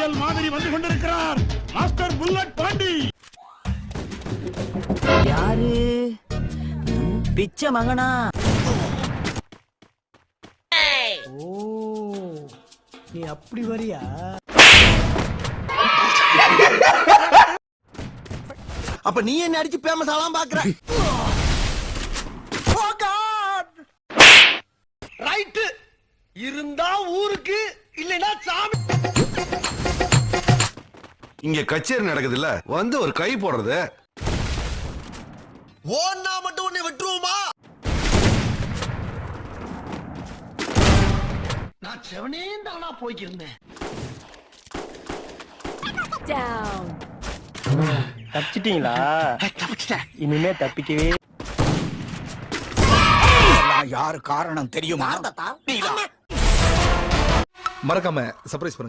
புயல் மாதிரி வந்து கொண்டிருக்கிறார் மாஸ்டர் புல்லட் பாண்டி. யாரு? பிச்சை மகனா? ஓ, நீ அப்படி வரியா? அப்ப நீ என்ன அடிச்சு பேமஸ் ஆலாம் பாக்குற? ரைட் இருந்தா ஊருக்கு இல்லனா சாமி. இங்க கச்சேரி நடக்குது இல்ல, வந்து ஒரு கை போடுறது. ஓன்னா மட்டும் உன்னை விட்டுருவோமா? நான் செவனே தானா போய்க்கிருந்தேன். தப்பிச்சிட்டீங்களா? இனிமே தப்பிக்கவே. யாரு காரணம் தெரியுமா? மறக்காம சர்ப்ரைஸ் பண்ணுங்க.